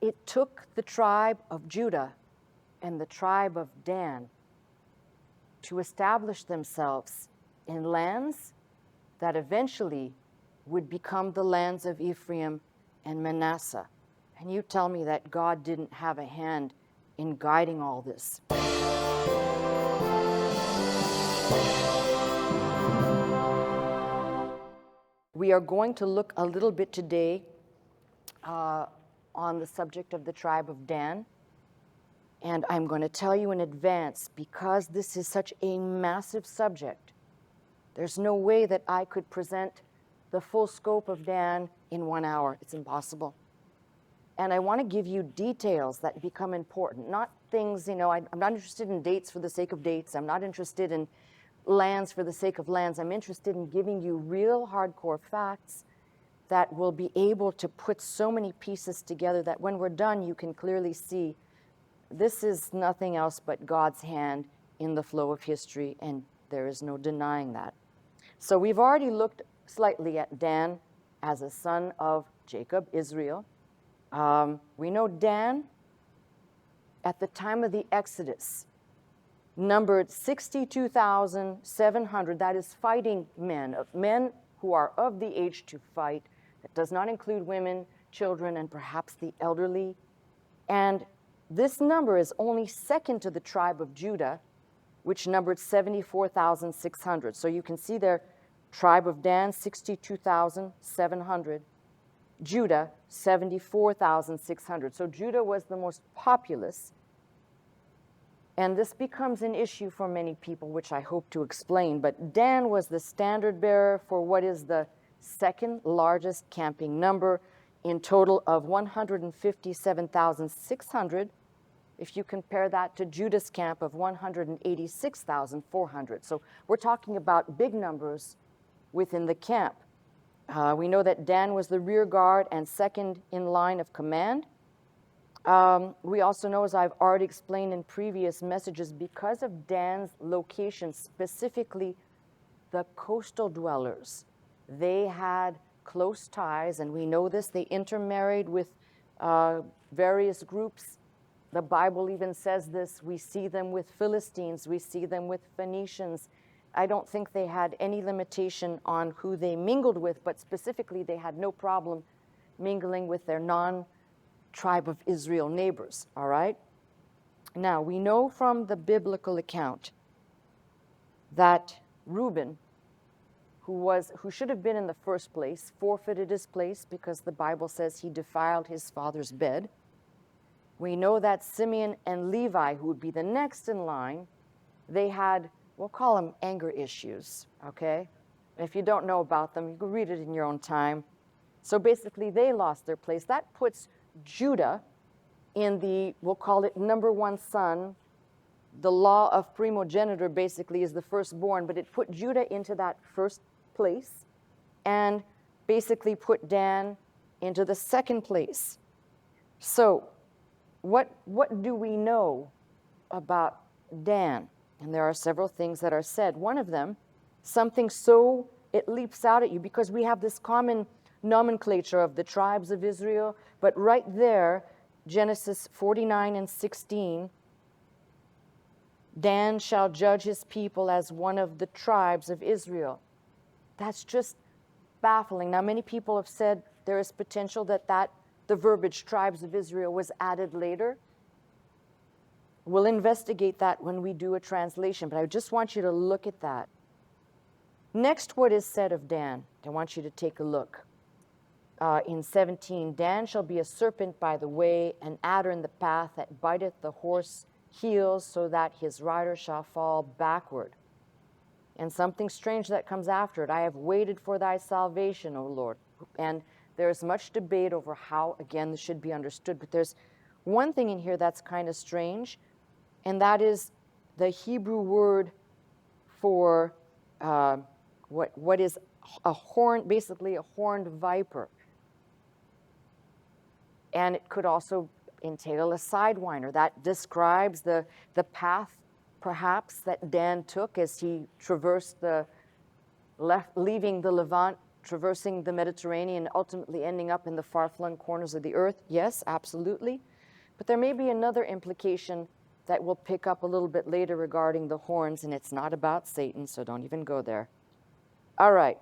it took the tribe of Judah and the tribe of Dan to establish themselves in lands that eventually would become the lands of Ephraim and Manasseh. And you tell me that God didn't have a hand in guiding all this. We are going to look a little bit today on the subject of the tribe of Dan. And I'm going to tell you in advance, because this is such a massive subject, there's no way that I could present the full scope of Dan in 1 hour. It's impossible. And I want to give you details that become important, not things, I'm not interested in dates for the sake of dates. I'm not interested in lands for the sake of lands. I'm interested in giving you real hardcore facts that will be able to put so many pieces together that when we're done, you can clearly see this is nothing else but God's hand in the flow of history, and there is no denying that. So we've already looked slightly at Dan as a son of Jacob, Israel. We know Dan, at the time of the Exodus, numbered 62,700. That is fighting men who are of the age to fight. That does not include women, children, and perhaps the elderly. And this number is only second to the tribe of Judah, which numbered 74,600. So you can see there, tribe of Dan, 62,700. Judah, 74,600. So Judah was the most populous. And this becomes an issue for many people, which I hope to explain. But Dan was the standard bearer for what is the second largest camping number, in total of 157,600. If you compare that to Judah's camp of 186,400. So we're talking about big numbers within the camp. We know that Dan was the rear guard and second in line of command. We also know, as I've already explained in previous messages, because of Dan's location, specifically the coastal dwellers, they had close ties, and we know this. They intermarried with various groups. The Bible even says this. We see them with Philistines. We see them with Phoenicians. I don't think they had any limitation on who they mingled with, but specifically they had no problem mingling with their non-tribe of Israel neighbors, all right? Now, we know from the biblical account that Reuben, who should have been in the first place, forfeited his place because the Bible says he defiled his father's bed. We know that Simeon and Levi, who would be the next in line, they had, we'll call them anger issues, okay? If you don't know about them, you can read it in your own time. So basically, they lost their place. That puts Judah in the, we'll call it number one son. The law of primogeniture basically is the firstborn, but it put Judah into that first place and basically put Dan into the second place. So what do we know about Dan? And there are several things that are said. One of them, something so it leaps out at you, because we have this common nomenclature of the tribes of Israel, but right there, Genesis 49:16, Dan shall judge his people as one of the tribes of Israel. That's just baffling. Now, many people have said there is potential that the verbiage tribes of Israel was added later. We'll investigate that when we do a translation, but I just want you to look at that. Next, what is said of Dan? I want you to take a look. In 17, Dan shall be a serpent by the way, an adder in the path that biteth the horse heels, so that his rider shall fall backward. And something strange that comes after it. I have waited for thy salvation, O Lord. And there is much debate over how, again, this should be understood. But there's one thing in here that's kind of strange, and that is the Hebrew word for what is a horn, basically a horned viper. And it could also entail a sidewinder. That describes the path, perhaps, that Dan took as he traversed the left, leaving the Levant traversing the Mediterranean, ultimately ending up in the far-flung corners of the earth? Yes, absolutely. But there may be another implication that we'll pick up a little bit later regarding the horns, and it's not about Satan, so don't even go there. All right.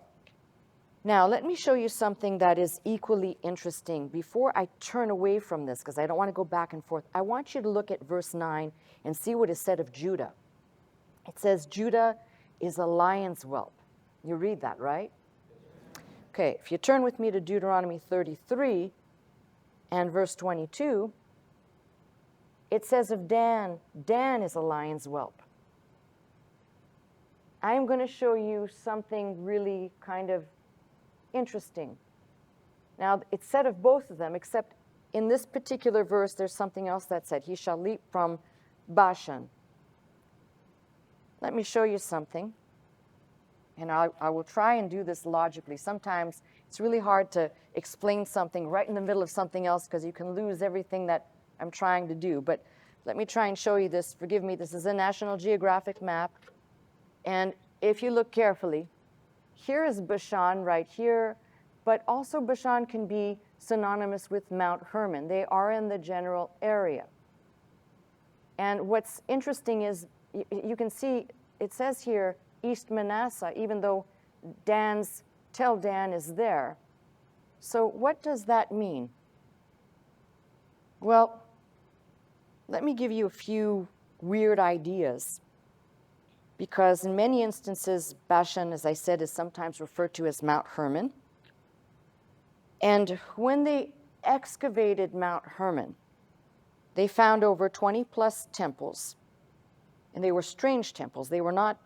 Now, let me show you something that is equally interesting. Before I turn away from this, because I don't want to go back and forth, I want you to look at verse 9 and see what is said of Judah. It says, Judah is a lion's whelp. You read that, right? Okay, if you turn with me to Deuteronomy 33 and verse 22, it says of Dan, Dan is a lion's whelp. I am going to show you something really kind of interesting. Now, it's said of both of them, except in this particular verse, there's something else that said, he shall leap from Bashan. Let me show you something. And I will try and do this logically. Sometimes it's really hard to explain something right in the middle of something else because you can lose everything that I'm trying to do. But let me try and show you this. Forgive me, this is a National Geographic map. And if you look carefully, here is Bashan right here, but also Bashan can be synonymous with Mount Hermon. They are in the general area. And what's interesting is you can see it says here East Manasseh, even though Tel Dan is there. So what does that mean? Well, let me give you a few weird ideas. Because in many instances, Bashan, as I said, is sometimes referred to as Mount Hermon. And when they excavated Mount Hermon, they found over 20 plus temples. And they were strange temples. They were not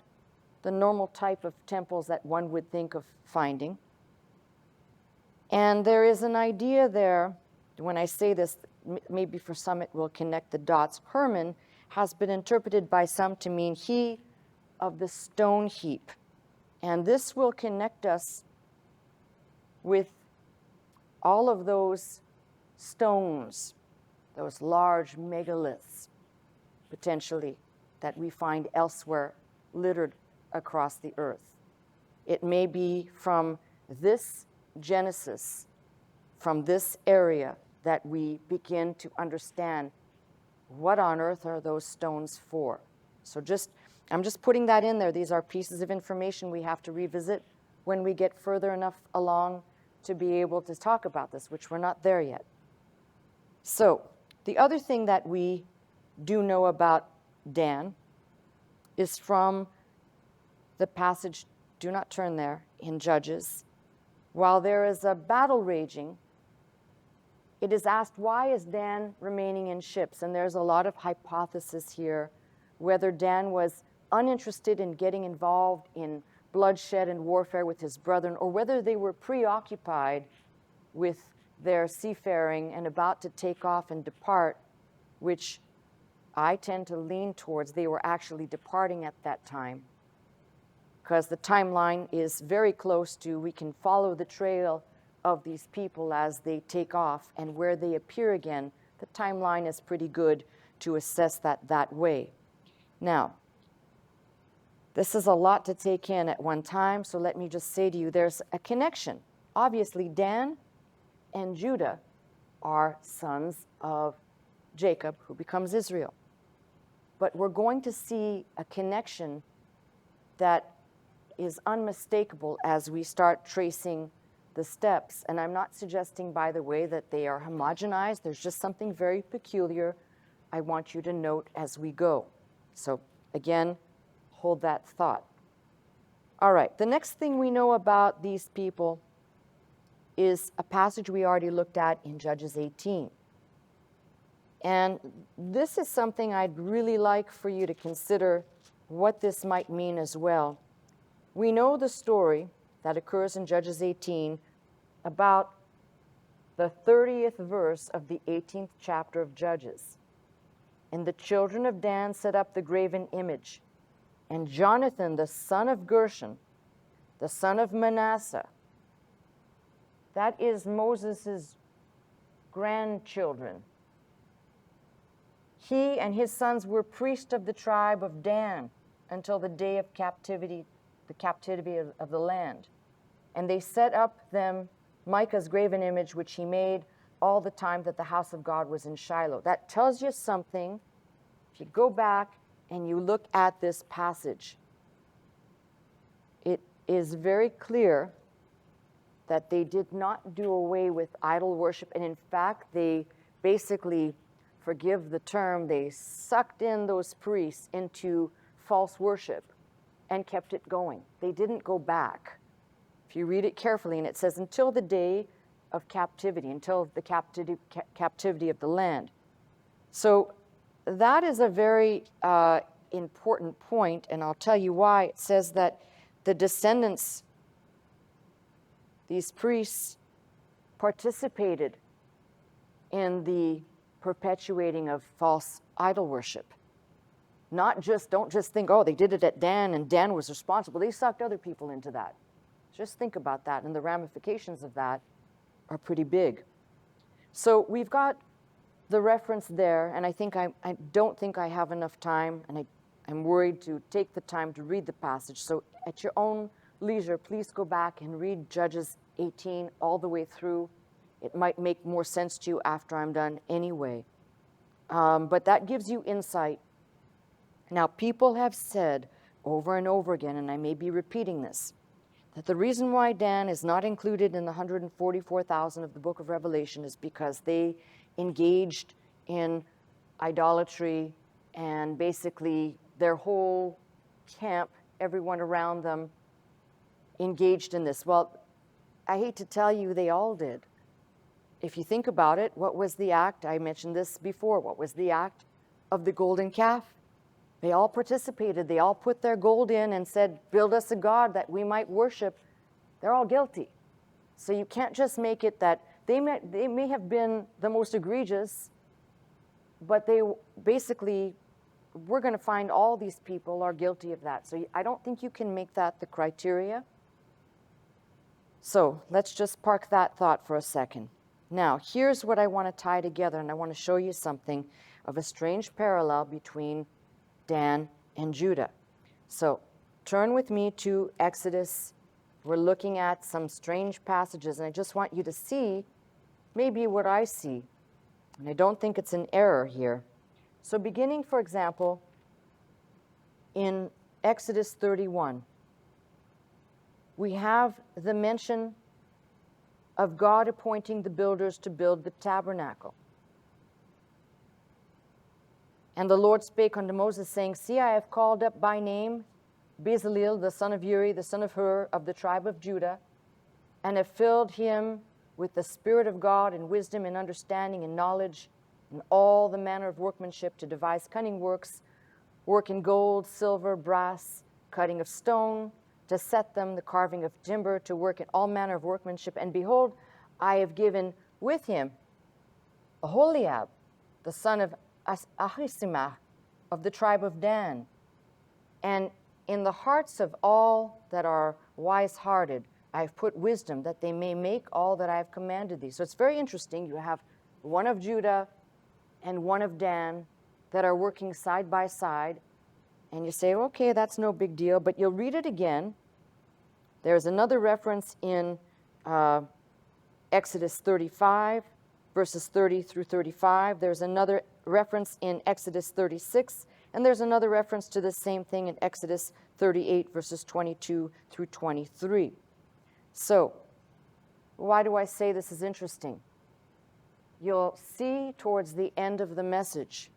the normal type of temples that one would think of finding. And there is an idea there, when I say this, maybe for some it will connect the dots. Hermon has been interpreted by some to mean he of the stone heap. And this will connect us with all of those stones, those large megaliths, potentially, that we find elsewhere littered across the earth. It may be from this Genesis, from this area, that we begin to understand what on earth are those stones for. So I'm just putting that in there. These are pieces of information we have to revisit when we get further enough along to be able to talk about this, which we're not there yet. So the other thing that we do know about Dan is from the passage, do not turn there, in Judges. While there is a battle raging, it is asked, why is Dan remaining in ships? And there's a lot of hypothesis here, whether Dan was uninterested in getting involved in bloodshed and warfare with his brethren, or whether they were preoccupied with their seafaring and about to take off and depart, which I tend to lean towards they were actually departing at that time, because the timeline is very close to, we can follow the trail of these people as they take off, and where they appear again, the timeline is pretty good to assess that way. Now, this is a lot to take in at one time, so let me just say to you, there's a connection. Obviously, Dan and Judah are sons of Jacob, who becomes Israel. But we're going to see a connection that is unmistakable as we start tracing the steps. And I'm not suggesting, by the way, that they are homogenized. There's just something very peculiar I want you to note as we go. So again, hold that thought. All right, the next thing we know about these people is a passage we already looked at in Judges 18. And this is something I'd really like for you to consider what this might mean as well. We know the story that occurs in Judges 18 about the 30th verse of the 18th chapter of Judges. And the children of Dan set up the graven image. And Jonathan, the son of Gershon, the son of Manasseh, that is Moses' grandchildren. He and his sons were priests of the tribe of Dan until the day of captivity, the captivity of the land. And they set up them Micah's graven image, which he made all the time that the house of God was in Shiloh. That tells you something. If you go back and you look at this passage, it is very clear that they did not do away with idol worship. And in fact, they basically, forgive the term, they sucked in those priests into false worship and kept it going. They didn't go back. If you read it carefully, and it says, until the day of captivity, until the captivity of the land. So that is a very important point, and I'll tell you why. It says that the descendants, these priests, participated in the perpetuating of false idol worship. Don't just think, oh, they did it at Dan and Dan was responsible. They sucked other people into that. Just think about that, and the ramifications of that are pretty big. So we've got the reference there, and I don't think I have enough time, and I'm worried to take the time to read the passage. So at your own leisure, please go back and read Judges 18 all the way through. It might make more sense to you after I'm done anyway. But that gives you insight. Now, people have said over and over again, and I may be repeating this, that the reason why Dan is not included in the 144,000 of the book of Revelation is because they engaged in idolatry, and basically their whole camp, everyone around them, engaged in this. Well, I hate to tell you, they all did. If you think about it, what was the act? I mentioned this before. What was the act of the golden calf? They all participated. They all put their gold in and said, build us a god that we might worship. They're all guilty. So you can't just make it that they may have been the most egregious, but they basically, we're going to find all these people are guilty of that. So I don't think you can make that the criteria. So let's just park that thought for a second. Now, here's what I want to tie together, and I want to show you something of a strange parallel between Dan and Judah. So turn with me to Exodus. We're looking at some strange passages, and I just want you to see maybe what I see. And I don't think it's an error here. So beginning, for example, in Exodus 31, we have the mention of God appointing the builders to build the tabernacle. And the Lord spake unto Moses, saying, see, I have called up by name Bezaleel, the son of Uri, the son of Hur, of the tribe of Judah, and have filled him with the Spirit of God and wisdom and understanding and knowledge and all the manner of workmanship to devise cunning works, work in gold, silver, brass, cutting of stone, to set them, the carving of timber, to work in all manner of workmanship. And behold, I have given with him Aholiab, the son of Ahisamach, of the tribe of Dan. And in the hearts of all that are wise-hearted, I have put wisdom, that they may make all that I have commanded thee. So it's very interesting. You have one of Judah and one of Dan that are working side by side. And you say, okay, that's no big deal. But you'll read it again. There's another reference in Exodus 35, verses 30 through 35. There's another reference in Exodus 36. And there's another reference to the same thing in Exodus 38, verses 22 through 23. So, why do I say this is interesting? You'll see towards the end of the message,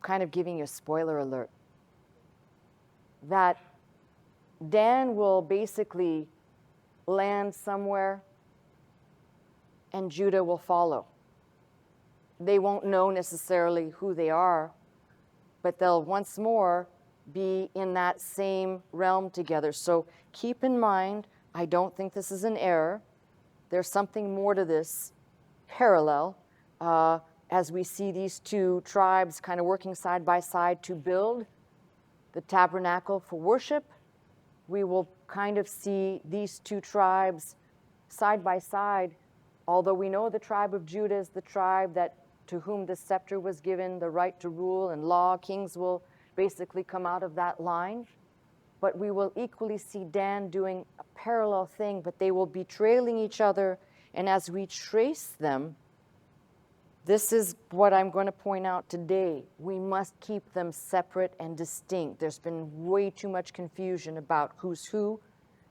kind of giving you a spoiler alert, that Dan will basically land somewhere and Judah will follow. They won't know necessarily who they are, but they'll once more be in that same realm together. So keep in mind, I don't think this is an error. There's something more to this parallel as we see these two tribes kind of working side by side to build the tabernacle for worship. We will kind of see these two tribes side by side, although we know the tribe of Judah is the tribe that to whom the scepter was given, the right to rule and law. Kings will basically come out of that line. but we will equally see Dan doing a parallel thing, but they will be trailing each other. And as we trace them, this is what I'm going to point out today. We must keep them separate and distinct. There's been way too much confusion about who's who.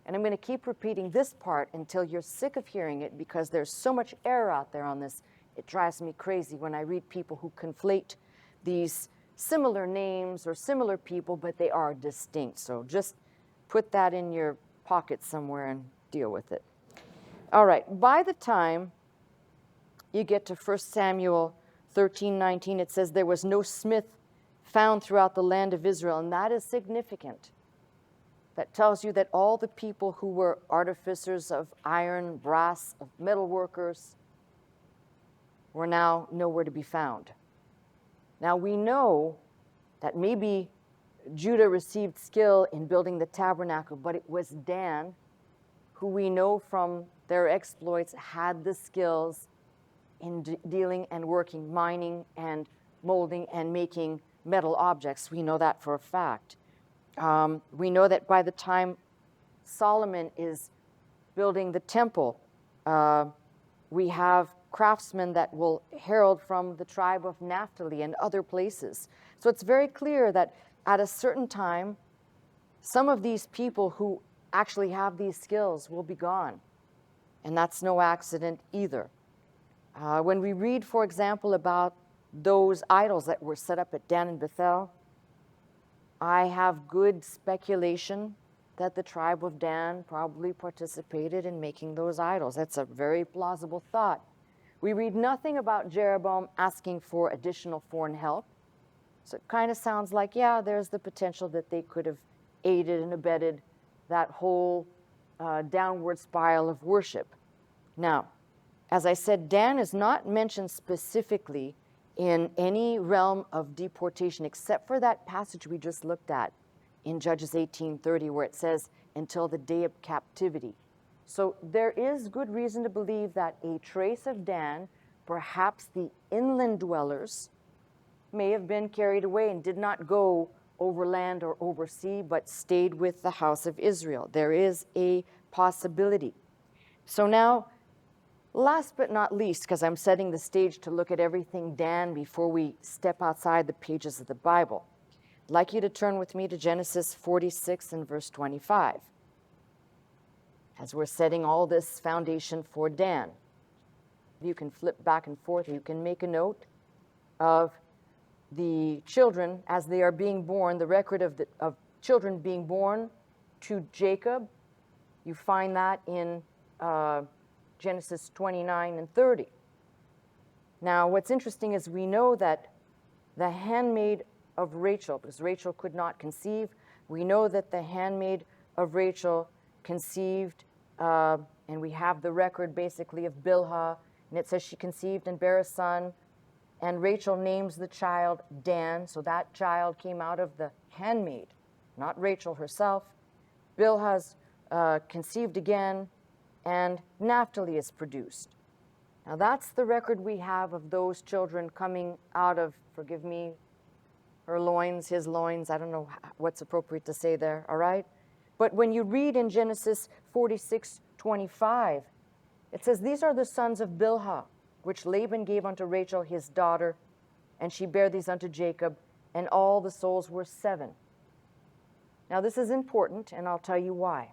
And I'm going to keep repeating this part until you're sick of hearing it, because there's so much error out there on this. It drives me crazy when I read people who conflate these similar names or similar people, but they are distinct. So just put that in your pocket somewhere and deal with it. All right, by the time you get to 1 Samuel 13:19, it says there was no smith found throughout the land of Israel, and that is significant. That tells you that all the people who were artificers of iron, brass, of metal workers were now nowhere to be found. Now we know that maybe Judah received skill in building the tabernacle, but it was Dan, who we know from their exploits had the skills in dealing and working, mining and molding and making metal objects. We know that for a fact. We know that by the time Solomon is building the temple, we have craftsmen that will herald from the tribe of Naphtali and other places. So it's very clear that at a certain time, some of these people who actually have these skills will be gone. And that's no accident either. When we read, for example, about those idols that were set up at Dan and Bethel, I have good speculation that the tribe of Dan probably participated in making those idols. That's a very plausible thought. We read nothing about Jeroboam asking for additional foreign help. So it kind of sounds like, yeah, there's the potential that they could have aided and abetted that whole downward spiral of worship. Now, as I said, Dan is not mentioned specifically in any realm of deportation except for that passage we just looked at in Judges 18:30, where it says, until the day of captivity. So there is good reason to believe that a trace of Dan, perhaps the inland dwellers, may have been carried away and did not go over land or over sea, but stayed with the house of Israel. There is a possibility. So now, last but not least, because I'm setting the stage to look at everything Dan before we step outside the pages of the Bible, I'd like you to turn with me to Genesis 46 and verse 25. As we're setting all this foundation for Dan, you can flip back and forth. You can make a note of the children as they are being born, the record of children being born to Jacob. You find that in Genesis 29 and 30. Now, what's interesting is we know that the handmaid of Rachel, because Rachel could not conceive, we know that the handmaid of Rachel conceived, and we have the record basically of Bilhah, and it says she conceived and bare a son, and Rachel names the child Dan, so that child came out of the handmaid, not Rachel herself. Bilhah's conceived again, and Naphtali is produced. Now that's the record we have of those children coming out of, forgive me, her loins, his loins, I don't know what's appropriate to say there, all right? But when you read in Genesis 46:25, it says, these are the sons of Bilhah, which Laban gave unto Rachel his daughter, and she bare these unto Jacob, and all the souls were 7. Now this is important, and I'll tell you why.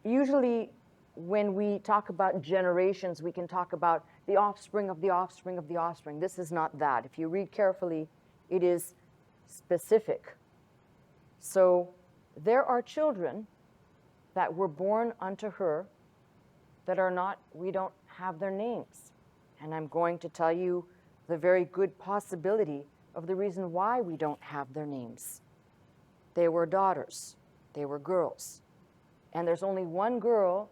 Usually when we talk about generations, we can talk about the offspring of the offspring of the offspring. This is not that. If you read carefully, it is specific. So there are children that were born unto her that are not, we don't have their names. And I'm going to tell you the very good possibility of the reason why we don't have their names. They were daughters. They were girls. And there's only one girl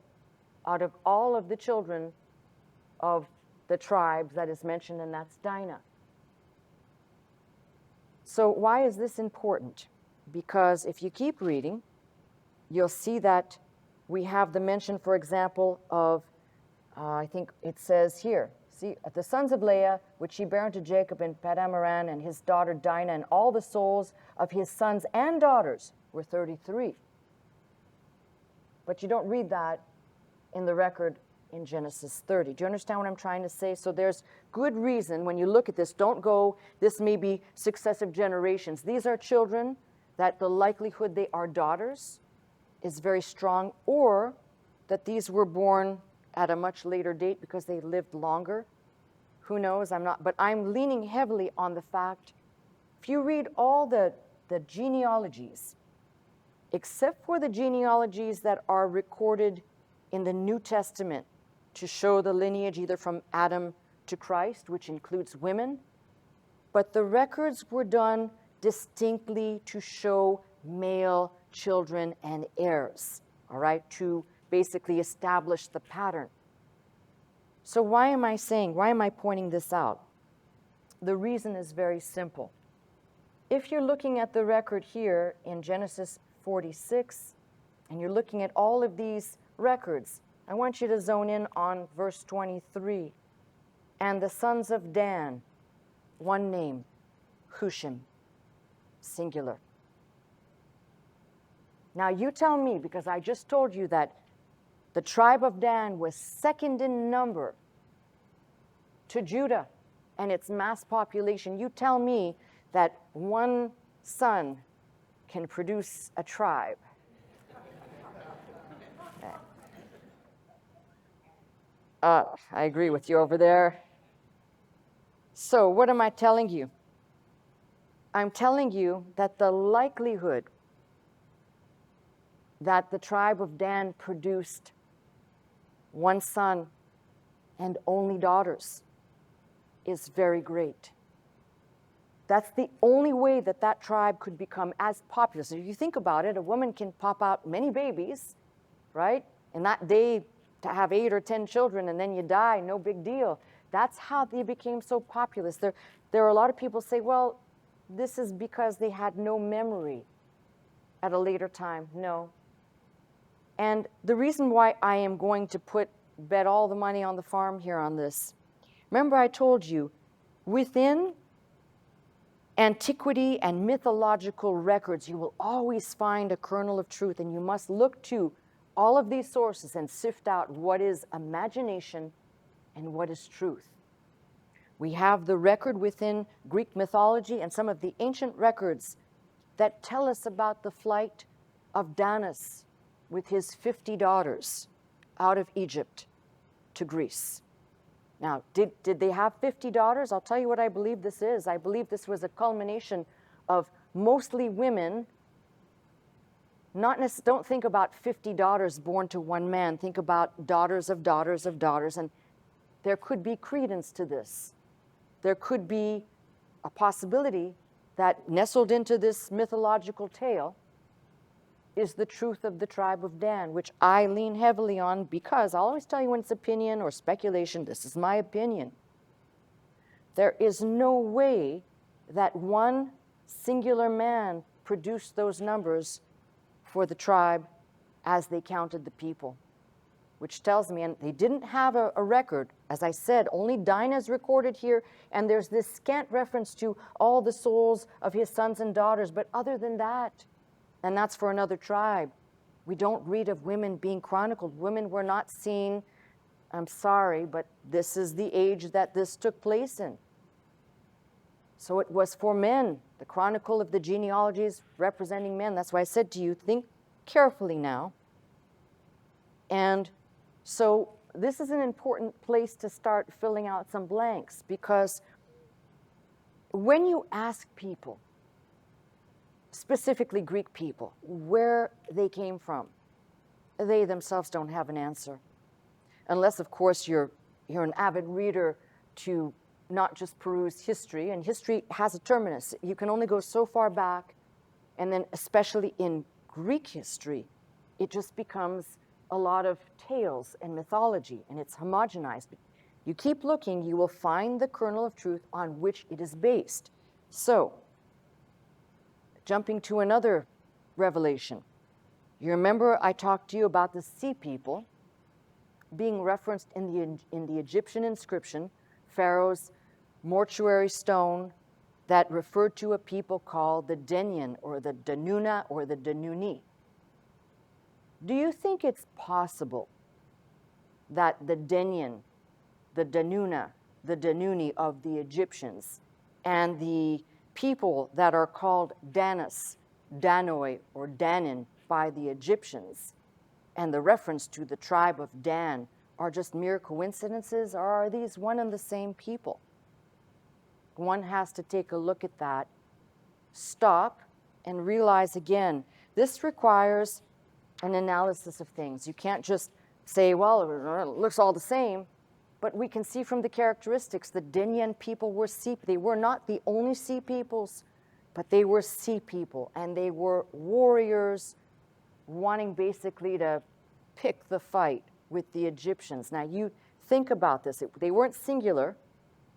out of all of the children of the tribes that is mentioned, and that's Dinah. So why is this important? Because if you keep reading, you'll see that we have the mention, for example, of, I think it says here, See, the sons of Leah, which he bare unto Jacob in Padamaran, and his daughter Dinah, and all the souls of his sons and daughters were 33. But you don't read that in the record in Genesis 30. Do you understand what I'm trying to say? So there's good reason when you look at this, don't go, this may be successive generations. These are children that the likelihood they are daughters is very strong, or that these were born at a much later date because they lived longer. Who knows? But I'm leaning heavily on the fact, if you read all the genealogies, except for the genealogies that are recorded in the New Testament to show the lineage either from Adam to Christ, which includes women, but the records were done distinctly to show male children and heirs, all right, to basically establish the pattern. So why am I pointing this out? The reason is very simple. If you're looking at the record here in Genesis 46, and you're looking at all of these records, I want you to zone in on verse 23. And the sons of Dan, one name, Hushim, singular. Now you tell me, because I just told you that the tribe of Dan was second in number to Judah and its mass population. You tell me that one son can produce a tribe. I agree with you over there. So what am I telling you? I'm telling you that the likelihood that the tribe of Dan produced one son and only daughters is very great. That's the only way that that tribe could become as popular. So if you think about it, a woman can pop out many babies, right? In that day, to have 8 or 10 children and then you die, no big deal. That's how they became so populous. There are a lot of people say, well, this is because they had no memory at a later time. No. And the reason why I am going to bet all the money on the farm here on this, remember I told you, within antiquity and mythological records, you will always find a kernel of truth, and you must look to all of these sources and sift out what is imagination and what is truth. We have the record within Greek mythology and some of the ancient records that tell us about the flight of Danus with his 50 daughters out of Egypt to Greece. Now, did they have 50 daughters? I'll tell you what I believe this is. I believe this was a culmination of mostly women. Don't think about 50 daughters born to one man. Think about daughters of daughters of daughters. And there could be credence to this. There could be a possibility that nestled into this mythological tale is the truth of the tribe of Dan, which I lean heavily on because I'll always tell you when it's opinion or speculation, this is my opinion. There is no way that one singular man produced those numbers for the tribe as they counted the people, which tells me, and they didn't have a record. As I said, only Dinah is recorded here, and there's this scant reference to all the souls of his sons and daughters, but other than that, and that's for another tribe, we don't read of women being chronicled. Women were not seen. I'm sorry, but this is the age that this took place in. So it was for men, the chronicle of the genealogies representing men. That's why I said to you, think carefully now. And so this is an important place to start filling out some blanks, because when you ask people, specifically Greek people, where they came from, they themselves don't have an answer. Unless, of course, you're an avid reader to not just peruse history, and history has a terminus. You can only go so far back, and then especially in Greek history, it just becomes a lot of tales and mythology, and it's homogenized. You keep looking, you will find the kernel of truth on which it is based. So, jumping to another revelation. You remember I talked to you about the sea people being referenced in the Egyptian inscription Pharaoh's mortuary stone that referred to a people called the Denian or the Danuna or the Danuni. Do you think it's possible that the Denian, the Danuna, the Danuni of the Egyptians, and the people that are called Danus, Danoi, or Danin by the Egyptians, and the reference to the tribe of Dan are just mere coincidences, or are these one and the same people? One has to take a look at that, stop, and realize again, this requires an analysis of things. You can't just say, well, it looks all the same, but we can see from the characteristics the Denian people were sea. They were not the only sea peoples, but they were sea people, and they were warriors wanting basically to pick the fight with the Egyptians. Now you think about this. They weren't singular.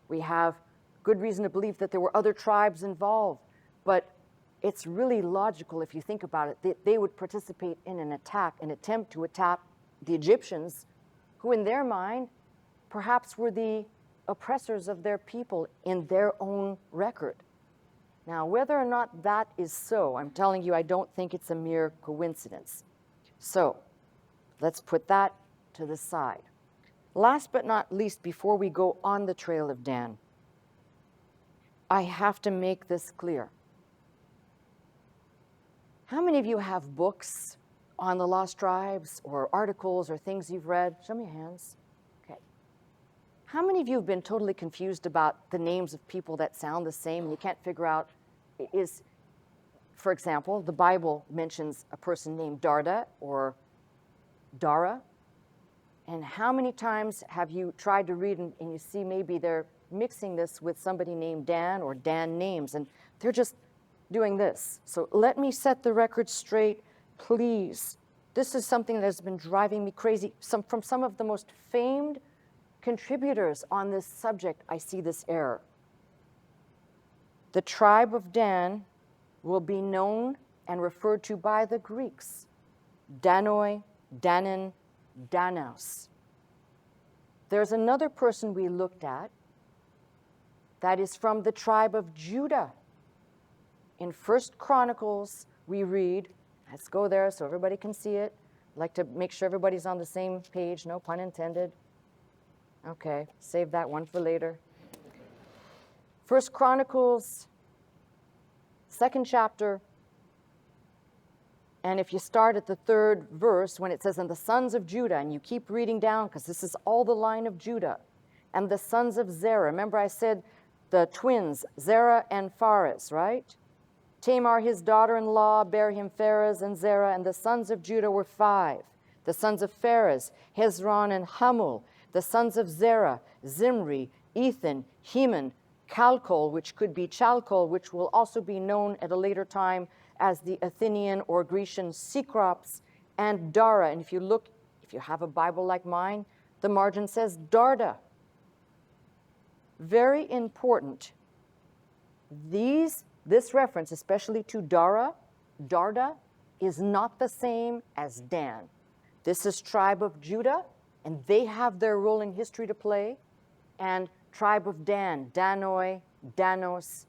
We have good reason to believe that there were other tribes involved, but it's really logical if you think about it. They would participate in an attack, an attempt to attack the Egyptians, who in their mind perhaps were the oppressors of their people in their own record. Now, whether or not that is so, I'm telling you, I don't think it's a mere coincidence. So, let's put that to the side. Last but not least, before we go on the trail of Dan, I have to make this clear. How many of you have books on the lost tribes or articles or things you've read? Show me your hands. Okay. How many of you have been totally confused about the names of people that sound the same and you can't figure out is, for example, the Bible mentions a person named Darda or Dara, and how many times have you tried to read and you see maybe they're mixing this with somebody named Dan or Dan names, and they're just doing this. So let me set the record straight, please. This is something that has been driving me crazy. From some of the most famed contributors on this subject, I see this error. The tribe of Dan will be known and referred to by the Greeks, Danoi, Danin, Danus. There's another person we looked at that is from the tribe of Judah. In 1 Chronicles, we read, let's go there so everybody can see it. I'd like to make sure everybody's on the same page, no pun intended. Okay, save that one for later. 1 Chronicles, 2nd chapter, and if you start at the 3rd verse, when it says, and the sons of Judah, and you keep reading down, because this is all the line of Judah, and the sons of Zerah. Remember I said the twins, Zerah and Phares, right? Tamar, his daughter-in-law, bare him Phares and Zerah, and the sons of Judah were 5. The sons of Phares, Hezron and Hamul. The sons of Zerah, Zimri, Ethan, Heman, Calcol, which could be Chalcol, which will also be known at a later time as the Athenian or Grecian Cecrops, and Dara. And if you have a Bible like mine, the margin says Darda. Very important. This reference, especially to Dara, Darda, is not the same as Dan. This is tribe of Judah, and they have their role in history to play. And tribe of Dan, Danoi, Danos,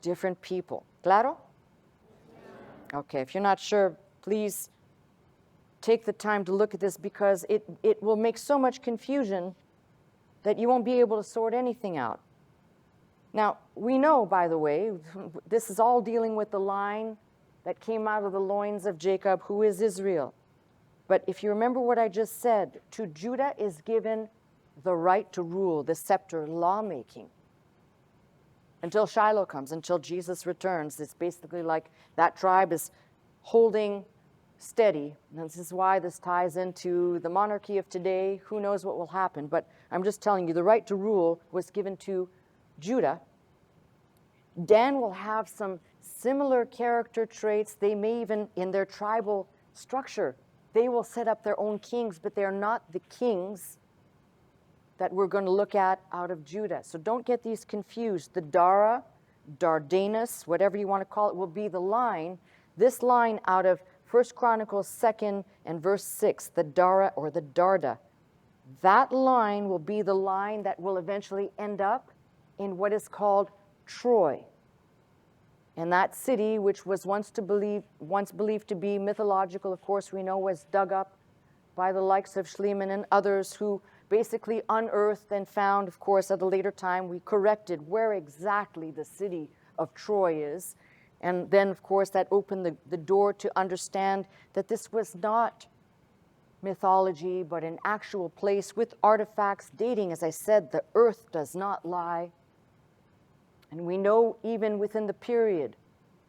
different people. Claro? Okay, if you're not sure, please take the time to look at this, because it will make so much confusion that you won't be able to sort anything out. Now, we know, by the way, this is all dealing with the line that came out of the loins of Jacob, who is Israel. But if you remember what I just said, to Judah is given the right to rule, the scepter, lawmaking, until Shiloh comes, until Jesus returns. It's basically like that tribe is holding steady. And this is why this ties into the monarchy of today. Who knows what will happen? But I'm just telling you, the right to rule was given to Judah. Dan will have some similar character traits. They may even, in their tribal structure, they will set up their own kings, but they're not the kings that we're going to look at out of Judah. So don't get these confused. The Dara, Dardanus, whatever you want to call it, will be the line. This line out of 1 Chronicles 2nd and verse 6, the Dara or the Darda. that line will be the line that will eventually end up in what is called Troy. And that city, which was once believed to be mythological, of course, we know was dug up by the likes of Schliemann and others who basically unearthed and found, of course, at a later time, we corrected where exactly the city of Troy is. And then, of course, that opened the door to understand that this was not mythology, but an actual place with artifacts dating, as I said, the earth does not lie. And we know even within the period,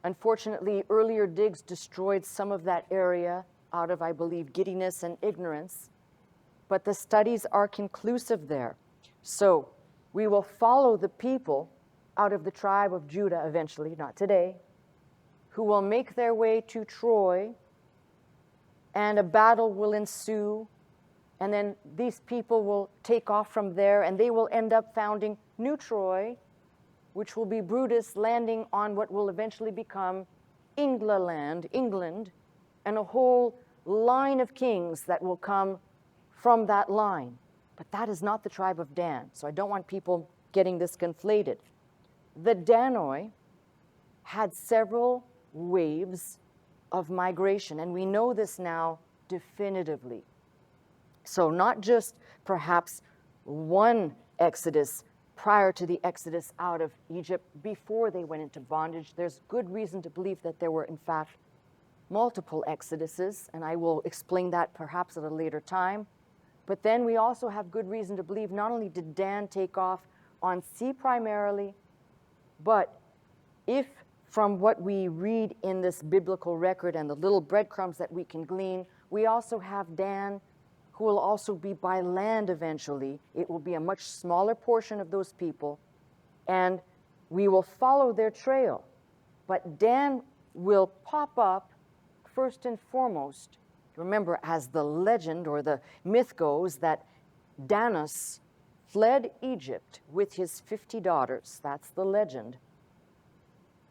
unfortunately, earlier digs destroyed some of that area out of, I believe, giddiness and ignorance. But the studies are conclusive there. So we will follow the people out of the tribe of Judah eventually, not today, who will make their way to Troy, and a battle will ensue, and then these people will take off from there, and they will end up founding New Troy, which will be Brutus landing on what will eventually become England, and a whole line of kings that will come from that line. But that is not the tribe of Dan, so I don't want people getting this conflated. The Danoi had several waves of migration, and we know this now definitively. So not just perhaps one exodus prior to the exodus out of Egypt before they went into bondage. There's good reason to believe that there were, in fact, multiple exoduses, and I will explain that perhaps at a later time. But then we also have good reason to believe not only did Dan take off on sea primarily, but if from what we read in this biblical record and the little breadcrumbs that we can glean, we also have Dan, who will also be by land eventually. It will be a much smaller portion of those people, and we will follow their trail. But Dan will pop up first and foremost. Remember, as the legend or the myth goes, that Danus fled Egypt with his 50 daughters. That's the legend.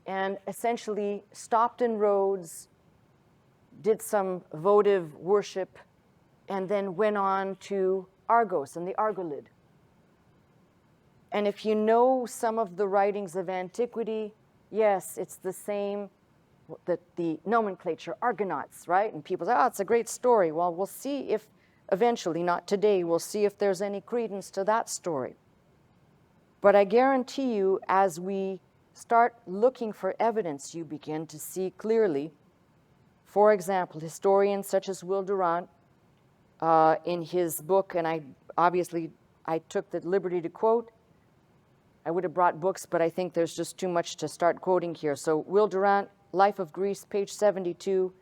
And essentially stopped in Rhodes, did some votive worship, and then went on to Argos and the Argolid. And if you know some of the writings of antiquity, yes, it's the same, the nomenclature, Argonauts, right? And people say, oh, it's a great story. Well, we'll see if eventually, not today, we'll see if there's any credence to that story. But I guarantee you, as we start looking for evidence, you begin to see clearly. For example, historians such as Will Durant, in his book, and I took the liberty to quote. I would have brought books, but I think there's just too much to start quoting here. So Will Durant, Life of Greece, page 72.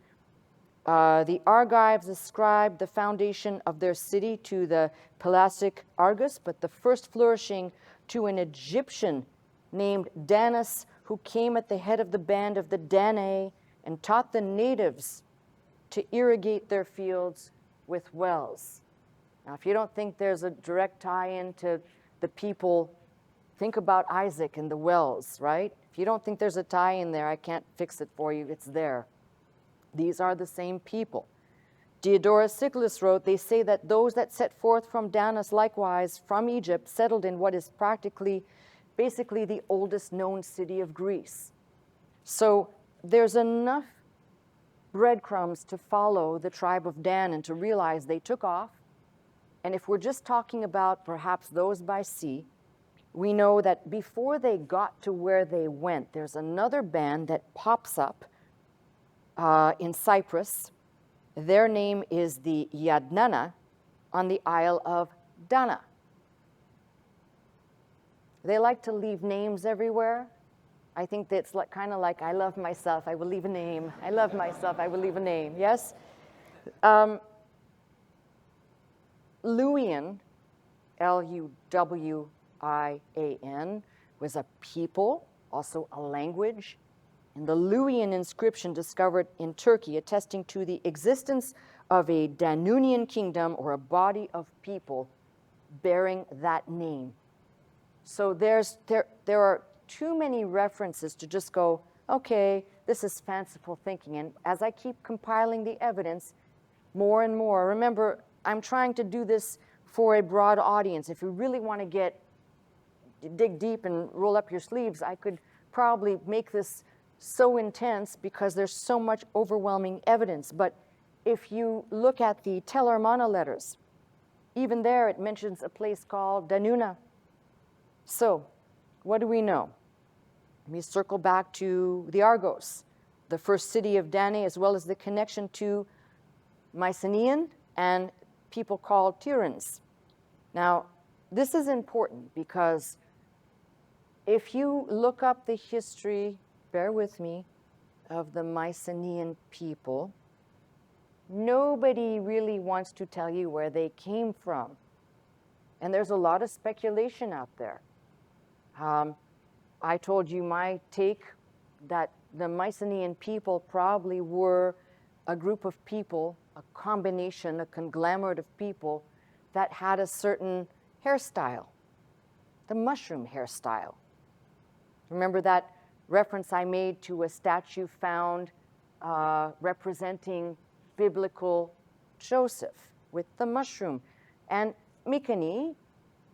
The Argives ascribed the foundation of their city to the Pelasgic Argus, but the first flourishing to an Egyptian named Danus, who came at the head of the band of the Danae and taught the natives to irrigate their fields with wells. Now, if you don't think there's a direct tie-in to the people, think about Isaac and the wells, right? If you don't think there's a tie-in there, I can't fix it for you. It's there. These are the same people. Diodorus Siculus wrote, they say that those that set forth from Danus likewise from Egypt settled in what is basically the oldest known city of Greece. So there's enough breadcrumbs to follow the tribe of Dan and to realize they took off. And if we're just talking about perhaps those by sea, we know that before they got to where they went, there's another band that pops up in Cyprus. Their name is the Yadnana on the Isle of Dana. They like to leave names everywhere. I think that's kind of like, I love myself, I will leave a name. I love myself, I will leave a name. Yes? Luwian, Luwian, was a people, also a language. And the Luwian inscription discovered in Turkey attesting to the existence of a Danunian kingdom or a body of people bearing that name. So there are too many references to just go, okay, this is fanciful thinking. And as I keep compiling the evidence more and more, remember, I'm trying to do this for a broad audience. If you really want to dig deep and roll up your sleeves, I could probably make this so intense because there's so much overwhelming evidence. But if you look at the Tellermana letters, even there it mentions a place called Danuna. So what do we know? Let me circle back to the Argos, the first city of Danae, as well as the connection to Mycenaean and people called Tyrans. Now, this is important because if you look up the history, bear with me, of the Mycenaean people, nobody really wants to tell you where they came from. And there's a lot of speculation out there. I told you my take that the Mycenaean people probably were a group of people, a combination, a conglomerate of people that had a certain hairstyle, the mushroom hairstyle. Remember that reference I made to a statue found representing biblical Joseph with the mushroom. And Mycenae,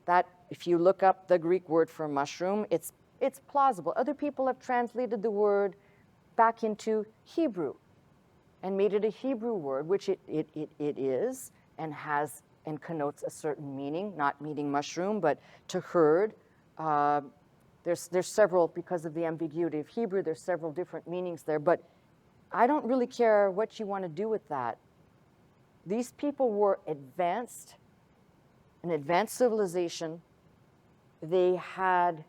that if you look up the Greek word for mushroom, it's plausible. Other people have translated the word back into Hebrew and made it a Hebrew word, which it is and has and connotes a certain meaning, not meaning mushroom, but to herd. There's several, because of the ambiguity of Hebrew, there's several different meanings there, but I don't really care what you want to do with that. These people were advanced, an advanced civilization. They had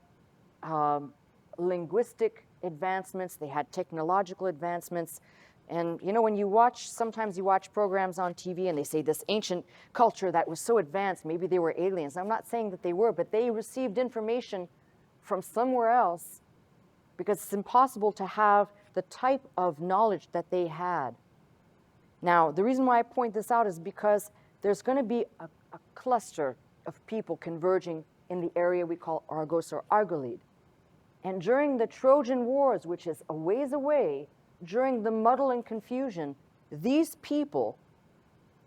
linguistic advancements, they had technological advancements. And you know, when you watch, sometimes you watch programs on TV and they say this ancient culture that was so advanced, maybe they were aliens. I'm not saying that they were, but they received information from somewhere else because it's impossible to have the type of knowledge that they had. Now, the reason why I point this out is because there's going to be a cluster of people converging in the area we call Argos or Argolid. And during the Trojan Wars, which is a ways away, during the muddle and confusion, these people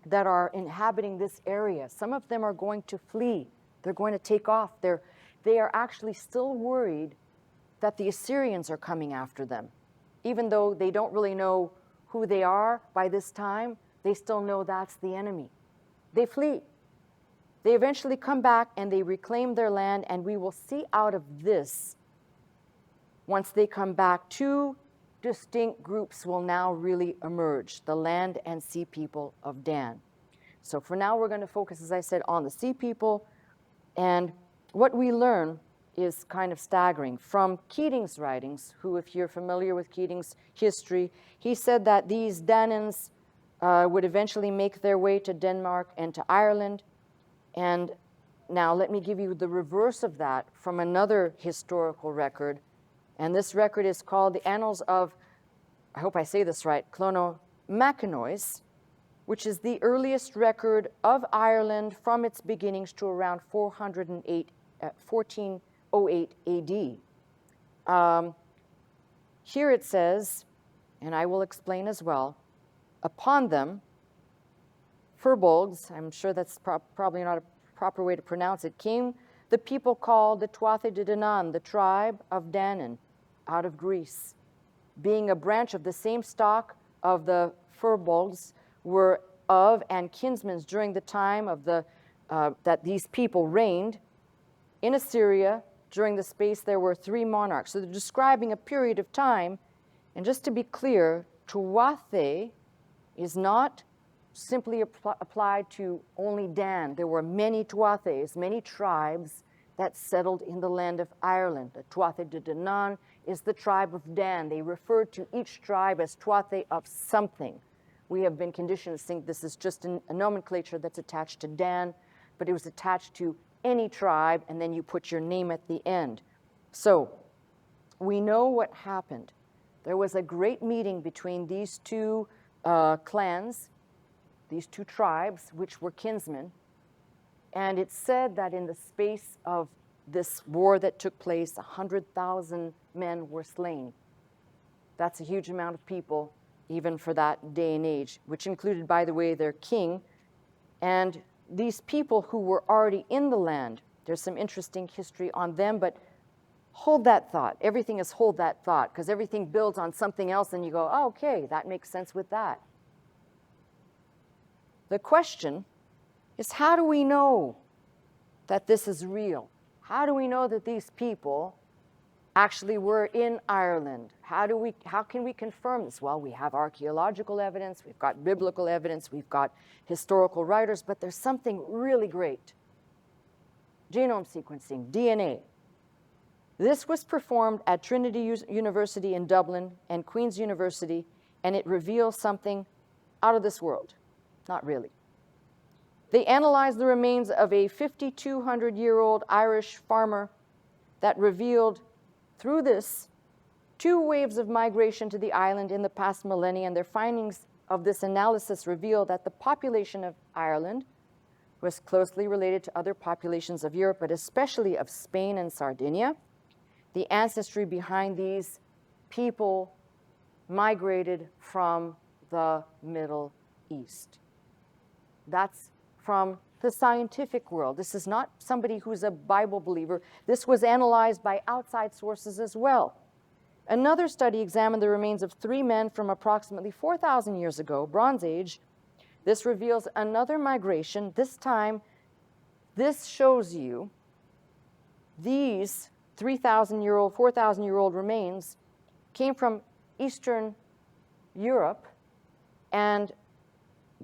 that are inhabiting this area, some of them are going to flee. They're going to take off. They are actually still worried that the Assyrians are coming after them. Even though they don't really know who they are by this time, they still know that's the enemy. They flee. They eventually come back and they reclaim their land, and we will see out of this, once they come back, two distinct groups will now really emerge, the land and sea people of Dan. So for now, we're going to focus, as I said, on the sea people. And what we learn is kind of staggering. From Keating's writings, who, if you're familiar with Keating's history, he said that these Danans would eventually make their way to Denmark and to Ireland. And now let me give you the reverse of that from another historical record. And this record is called the Annals of, I hope I say this right, Clonomachnois, which is the earliest record of Ireland from its beginnings to around 1408 AD. Here it says, and I will explain as well, upon them, Firbolgs, I'm sure that's probably not a proper way to pronounce it, came the people called the Tuatha de Danann, the tribe of Danann, out of Greece. Being a branch of the same stock of the Firbolgs, were of and kinsmen during the time of that these people reigned in Assyria. During the space there were 3 monarchs. So they're describing a period of time. And just to be clear, Tuatha is not simply applied to only Dan. There were many Tuathas, many tribes that settled in the land of Ireland. The Tuatha de Danann is the tribe of Dan. They referred to each tribe as Tuatha of something. We have been conditioned to think this is just a nomenclature that's attached to Dan, but it was attached to any tribe, and then you put your name at the end. So we know what happened. There was a great meeting between these two clans, these two tribes, which were kinsmen, and it's said that in the space of this war that took place, 100,000 men were slain. That's a huge amount of people, even for that day and age, which included, by the way, their king. And these people who were already in the land, there's some interesting history on them, but hold that thought. Everything is hold that thought, because everything builds on something else, and you go, oh, okay, that makes sense with that. The question is, how do we know that this is real? How do we know that these people actually were in Ireland? How can we confirm this? Well, we have archaeological evidence, we've got biblical evidence, we've got historical writers, but there's something really great. Genome sequencing, DNA. This was performed at Trinity University in Dublin and Queen's University, and it reveals something out of this world. Not really. They analyzed the remains of a 5,200-year-old Irish farmer that revealed, through this, 2 waves of migration to the island in the past millennia, and their findings of this analysis reveal that the population of Ireland was closely related to other populations of Europe, but especially of Spain and Sardinia. The ancestry behind these people migrated from the Middle East. That's from the scientific world. This is not somebody who's a Bible believer. This was analyzed by outside sources as well. Another study examined the remains of 3 men from approximately 4,000 years ago, Bronze Age. This reveals another migration. This time, this shows you these 3,000-year-old, 4,000-year-old remains came from Eastern Europe and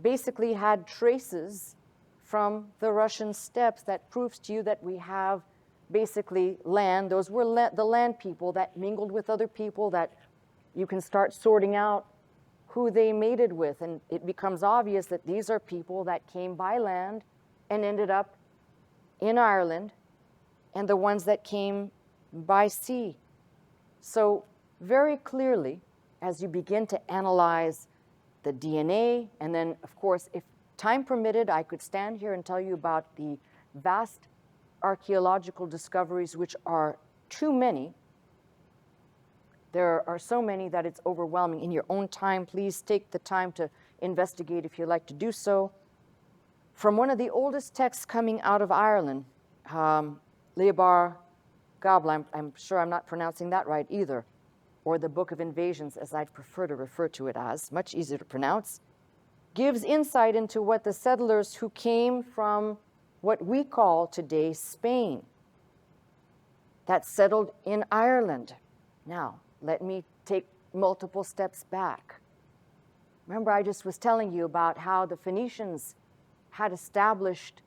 basically had traces from the Russian steppes. That proves to you that we have basically land. Those were the land people that mingled with other people that you can start sorting out who they mated with. And it becomes obvious that these are people that came by land and ended up in Ireland, and the ones that came by sea. So very clearly, as you begin to analyze the DNA, and then, of course, if time permitted, I could stand here and tell you about the vast archaeological discoveries, which are too many. There are so many that it's overwhelming. In your own time, please take the time to investigate if you'd like to do so. From one of the oldest texts coming out of Ireland, Leabar Gabla, I'm sure I'm not pronouncing that right either, or the Book of Invasions, as I'd prefer to refer to it as, much easier to pronounce, gives insight into what the settlers who came from what we call today Spain, that settled in Ireland. Now, let me take multiple steps back. Remember, I just was telling you about how the Phoenicians had established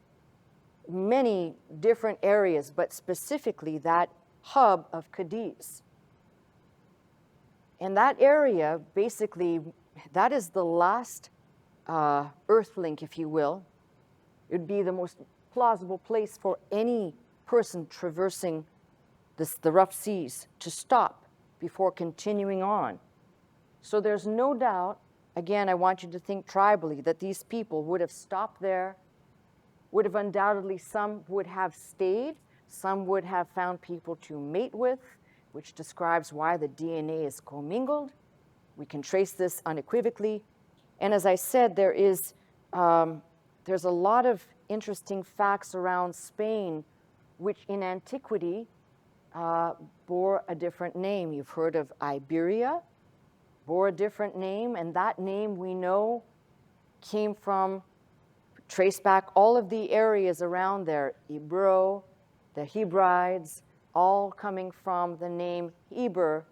many different areas, but specifically that hub of Cadiz. And that area, basically, that is the last earth link, if you will. It would be the most plausible place for any person traversing the rough seas to stop before continuing on. So there's no doubt, again, I want you to think tribally, that these people would have stopped there, would have undoubtedly, some would have stayed, some would have found people to mate with, which describes why the DNA is commingled. We can trace this unequivocally. And as I said, there's a lot of interesting facts around Spain, which in antiquity bore a different name. You've heard of Iberia, bore a different name, and that name we know came from, trace back all of the areas around there, Ebro, the Hebrides, all coming from the name Heber,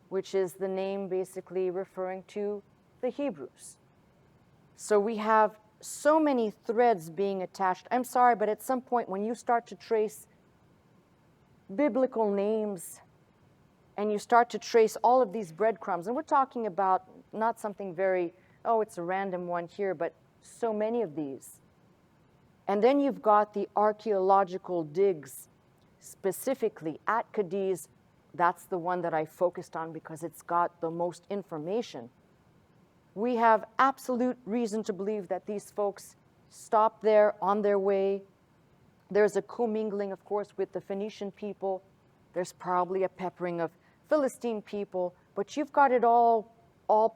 which is the name basically referring to the Hebrews. So we have so many threads being attached. I'm sorry, but at some point when you start to trace biblical names and you start to trace all of these breadcrumbs, and we're talking about not something very, oh, it's a random one here, but so many of these. And then you've got the archaeological digs, specifically at Cadiz. That's the one that I focused on because it's got the most information. We have absolute reason to believe that these folks stopped there on their way. There's a commingling, of course, with the Phoenician people. There's probably a peppering of Philistine people, but you've got it all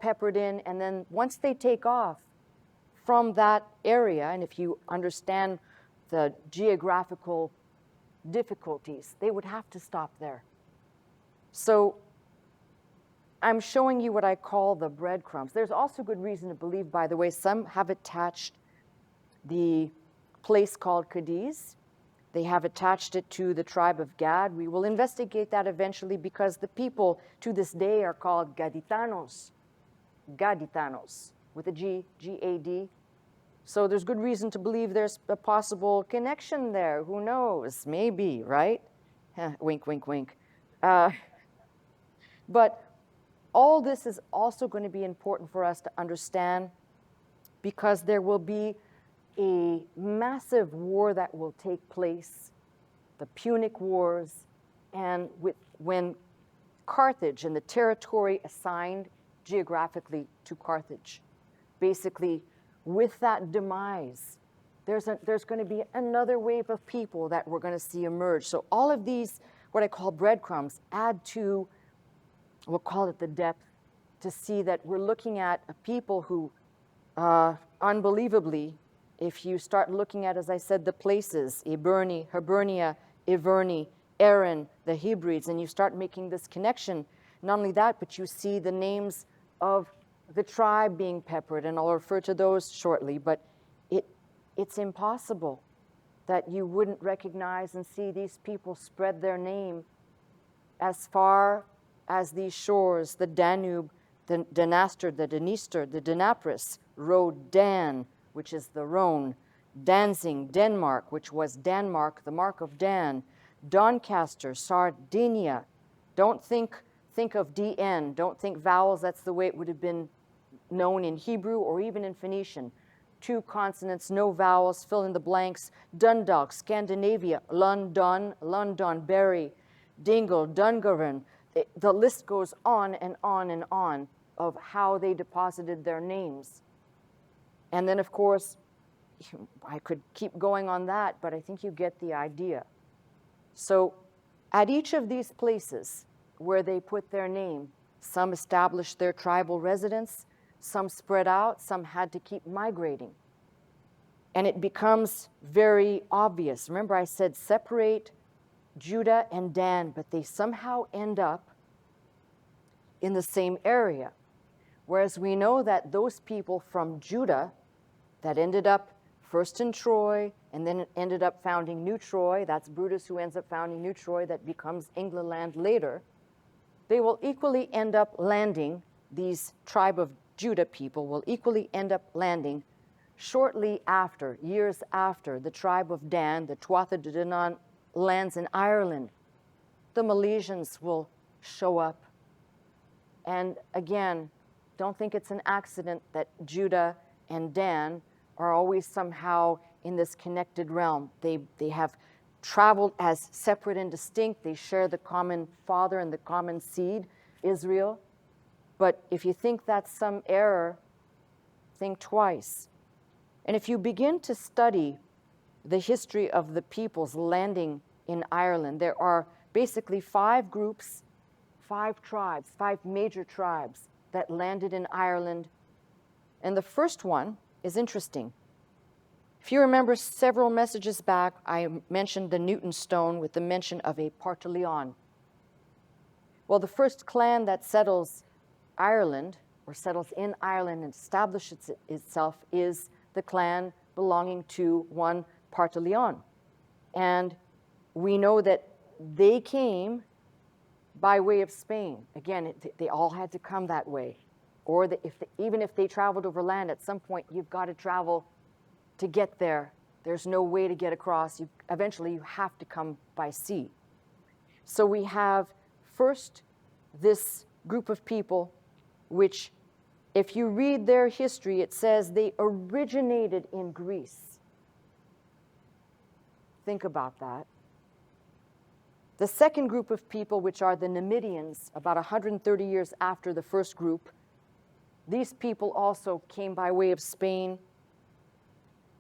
peppered in, and then once they take off, from that area, and if you understand the geographical difficulties, they would have to stop there. So I'm showing you what I call the breadcrumbs. There's also good reason to believe, by the way, some have attached the place called Cadiz. They have attached it to the tribe of Gad. We will investigate that eventually, because the people to this day are called Gaditanos. Gaditanos, with a G, G-A-D. So there's good reason to believe there's a possible connection there. Who knows? Maybe, right? Wink, wink, wink. But all this is also going to be important for us to understand, because there will be a massive war that will take place, the Punic Wars, and when Carthage and the territory assigned geographically to Carthage, basically with that demise, there's going to be another wave of people that we're going to see emerge. So all of these, what I call breadcrumbs, add to, we'll call it the depth, to see that we're looking at a people who, unbelievably, if you start looking at, as I said, the places, Hiberni, Hibernia, Iverni, Erin, the Hebrides, and you start making this connection, not only that, but you see the names of the tribe being peppered, and I'll refer to those shortly, but it's impossible that you wouldn't recognize and see these people spread their name as far as these shores, the Danube, the Danaster, the Dniester, the Dnapris, Rodan, which is the Rhone, Danzig, Denmark, which was Denmark, the mark of Dan, Doncaster, Sardinia. Don't think of DN, don't think vowels, that's the way it would have been known in Hebrew or even in Phoenician. 2 consonants, no vowels, fill in the blanks. Dundalk, Scandinavia, London, Londonderry, Dingle, Dungarvan. The list goes on and on and on of how they deposited their names. And then, of course, I could keep going on that, but I think you get the idea. So at each of these places where they put their name, some established their tribal residence, some spread out, some had to keep migrating. And it becomes very obvious. Remember, I said separate Judah and Dan, but they somehow end up in the same area. Whereas we know that those people from Judah that ended up first in Troy and then ended up founding New Troy, that's Brutus who ends up founding New Troy that becomes England later, they will equally end up landing, these tribe of Judah people will equally end up landing shortly after, years after, the tribe of Dan, the Tuatha De Danann, lands in Ireland. The Milesians will show up. And again, don't think it's an accident that Judah and Dan are always somehow in this connected realm. They have traveled as separate and distinct. They share the common father and the common seed, Israel. But if you think that's some error, think twice. And if you begin to study the history of the peoples landing in Ireland, there are basically 5 groups, 5 tribes, 5 major tribes that landed in Ireland. And the first one is interesting. If you remember several messages back, I mentioned the Newton stone with the mention of a Partalion. Well, the first clan that settles Ireland, or settles in Ireland and establishes itself, is the clan belonging to one Partalion. And we know that they came by way of Spain. Again, they all had to come that way. Or even if they traveled over land, at some point you've got to travel to get there. There's no way to get across. Eventually you have to come by sea. So we have first this group of people, which if you read their history, it says they originated in Greece. Think about that. The second group of people, which are the Namidians, about 130 years after the first group, these people also came by way of Spain.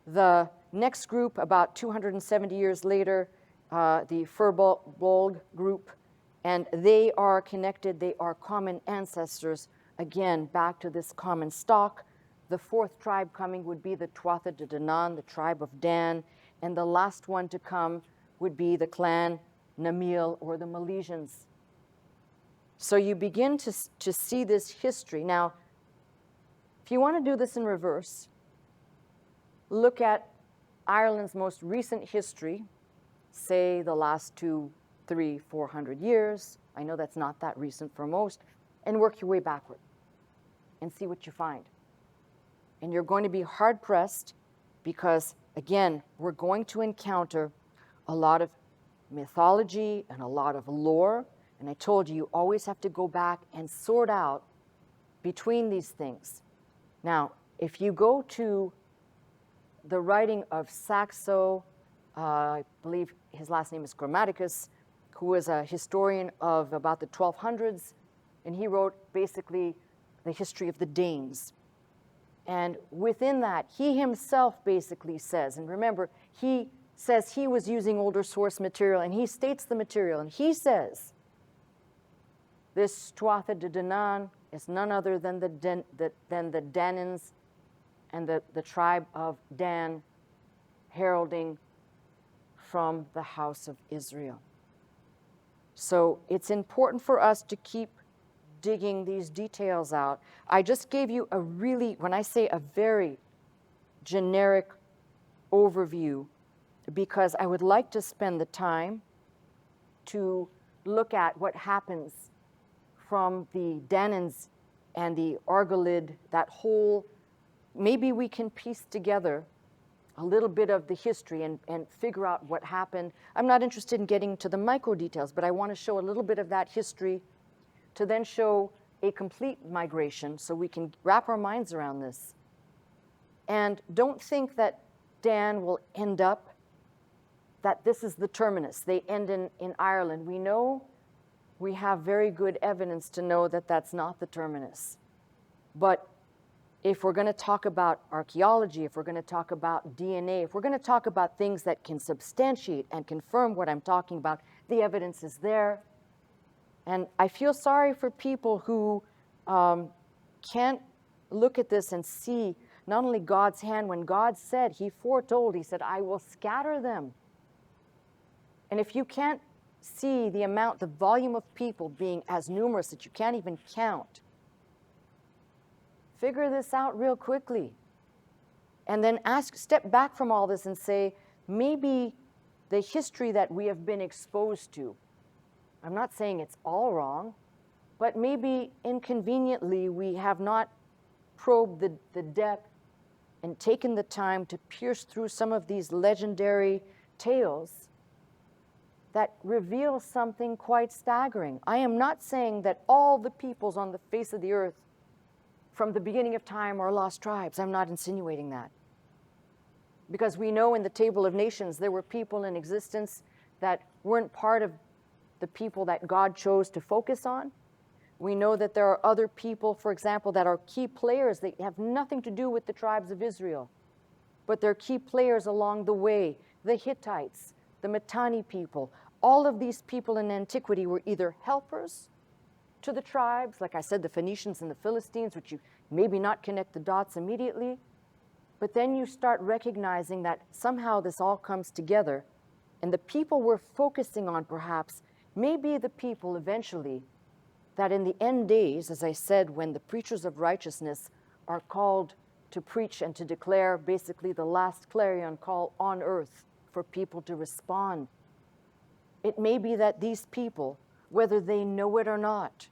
The next group, about 270 years later, the Furbolg group, and they are connected, they are common ancestors, again, back to this common stock. The fourth tribe coming would be the Tuatha De Danann, the tribe of Dan, and the last one to come would be the clan Namiel, or the Milesians. So you begin to see this history. Now, if you want to do this in reverse, look at Ireland's most recent history, say the last 200, 300, 400 years. I know that's not that recent for most, and work your way backward and see what you find. And you're going to be hard-pressed because, again, we're going to encounter a lot of mythology and a lot of lore. And I told you, you always have to go back and sort out between these things. Now, if you go to the writing of Saxo, I believe his last name is Grammaticus, who was a historian of about the 1200s, and he wrote basically the history of the Danes. And within that, he himself basically says, and remember, he says he was using older source material, and he states the material, and he says, this Tuatha De Danann is none other than the Danans and the tribe of Dan, heralding from the house of Israel. So it's important for us to keep digging these details out. I just gave you a really, when I say a very generic overview, because I would like to spend the time to look at what happens from the Danans and the Argolid, that whole, maybe we can piece together a little bit of the history and figure out what happened. I'm not interested in getting to the micro details, but I want to show a little bit of that history to then show a complete migration so we can wrap our minds around this. And don't think that Dan will end up, that this is the terminus. They end in Ireland. We know, we have very good evidence to know that that's not the terminus. But if we're going to talk about archaeology, if we're going to talk about DNA, if we're going to talk about things that can substantiate and confirm what I'm talking about, the evidence is there. And I feel sorry for people who can't look at this and see not only God's hand. When God said, he foretold, he said, I will scatter them. And if you can't see the amount, the volume of people being as numerous that you can't even count, figure this out real quickly. And then step back from all this and say, maybe the history that we have been exposed to, I'm not saying it's all wrong, but maybe inconveniently we have not probed the depth and taken the time to pierce through some of these legendary tales that reveal something quite staggering. I am not saying that all the peoples on the face of the earth from the beginning of time are lost tribes. I'm not insinuating that. Because we know in the Table of Nations there were people in existence that weren't part of the people that God chose to focus on. We know that there are other people, for example, that are key players. They have nothing to do with the tribes of Israel, but they're key players along the way. The Hittites, the Mitanni people, all of these people in antiquity were either helpers to the tribes, like I said, the Phoenicians and the Philistines, which you maybe not connect the dots immediately, but then you start recognizing that somehow this all comes together, and the people we're focusing on perhaps may be the people eventually that in the end days, as I said, when the preachers of righteousness are called to preach and to declare basically the last clarion call on earth for people to respond, it may be that these people, whether they know it or not,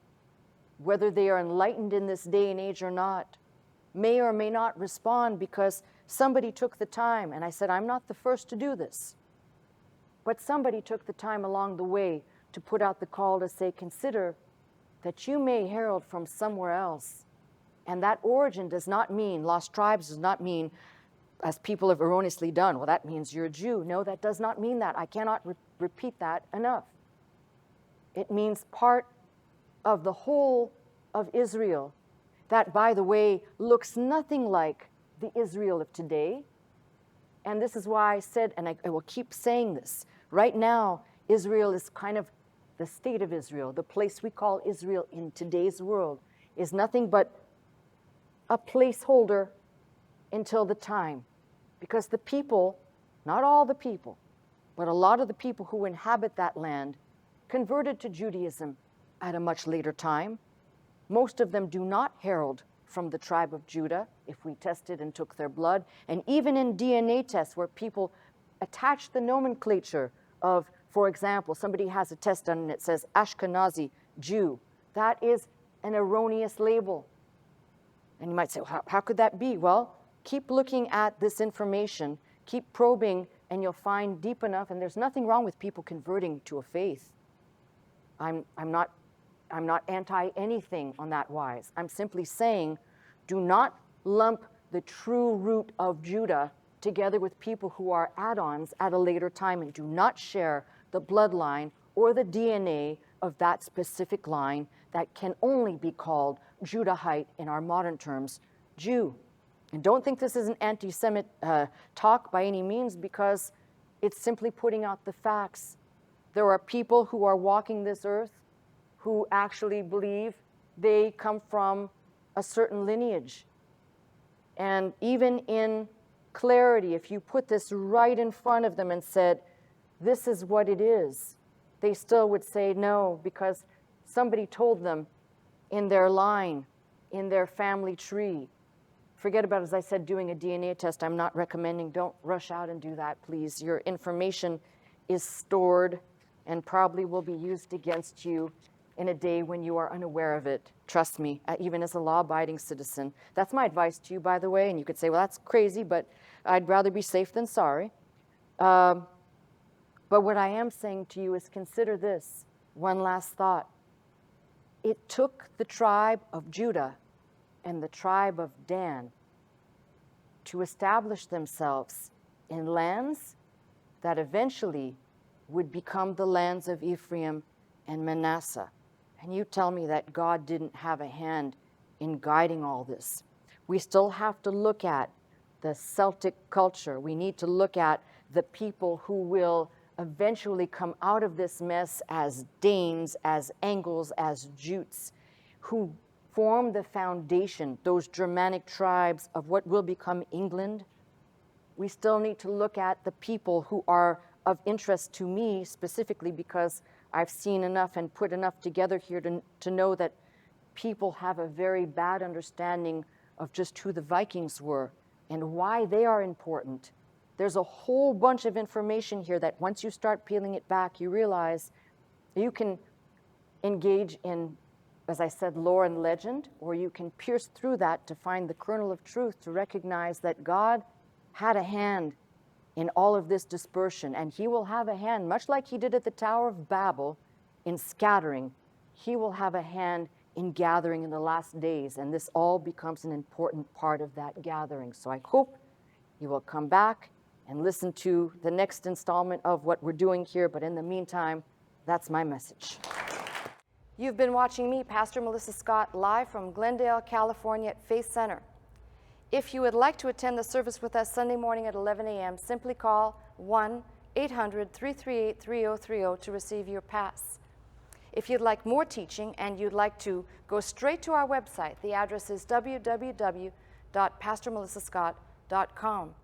whether they are enlightened in this day and age or not, may or may not respond because somebody took the time, and I said, I'm not the first to do this, but somebody took the time along the way to put out the call to say, consider that you may herald from somewhere else. And that origin does not mean, lost tribes does not mean, as people have erroneously done, well, that means you're a Jew. No, that does not mean that. I cannot repeat that enough. It means part of the whole of Israel that, by the way, looks nothing like the Israel of today. And this is why I said, and I will keep saying this, right now, Israel is kind of the state of Israel, the place we call Israel in today's world, is nothing but a placeholder until the time, because the people, not all the people, but a lot of the people who inhabit that land converted to Judaism at a much later time. Most of them do not herald from the tribe of Judah if we tested and took their blood. And even in DNA tests where people attach the nomenclature of, for example, somebody has a test done and it says Ashkenazi Jew, that is an erroneous label. And you might say, well, how could that be? Well, keep looking at this information, keep probing, and you'll find deep enough, and there's nothing wrong with people converting to a faith. I'm not anti-anything on that wise. I'm simply saying, do not lump the true root of Judah together with people who are add-ons at a later time and do not share the bloodline or the DNA of that specific line that can only be called Judahite in our modern terms, Jew. And don't think this is an anti-Semite talk by any means, because it's simply putting out the facts. There are people who are walking this earth who actually believe they come from a certain lineage. And even in clarity, if you put this right in front of them and said, this is what it is, they still would say no, because somebody told them in their line, in their family tree. Forget about, as I said, doing a DNA test. I'm not recommending, don't rush out and do that, please. Your information is stored and probably will be used against you in a day when you are unaware of it. Trust me, even as a law-abiding citizen. That's my advice to you, by the way, and you could say, well, that's crazy, but I'd rather be safe than sorry. But what I am saying to you is consider this, one last thought. It took the tribe of Judah and the tribe of Dan to establish themselves in lands that eventually would become the lands of Ephraim and Manasseh. And you tell me that God didn't have a hand in guiding all this. We still have to look at the Celtic culture. We need to look at the people who will eventually come out of this mess as Danes, as Angles, as Jutes, who form the foundation, those Germanic tribes of what will become England. We still need to look at the people who are of interest to me specifically, because I've seen enough and put enough together here to know that people have a very bad understanding of just who the Vikings were and why they are important. There's a whole bunch of information here that once you start peeling it back, you realize you can engage in, as I said, lore and legend, or you can pierce through that to find the kernel of truth, to recognize that God had a hand in all of this dispersion, and he will have a hand, much like he did at the Tower of Babel, in scattering. He will have a hand in gathering in the last days, and this all becomes an important part of that gathering. So I hope you will come back and listen to the next installment of what we're doing here, but in the meantime, that's my message. You've been watching me, Pastor Melissa Scott, live from Glendale, California at Faith Center. If you would like to attend the service with us Sunday morning at 11 a.m., simply call 1-800-338-3030 to receive your pass. If you'd like more teaching and you'd like to go straight to our website, the address is www.pastormelissascott.com.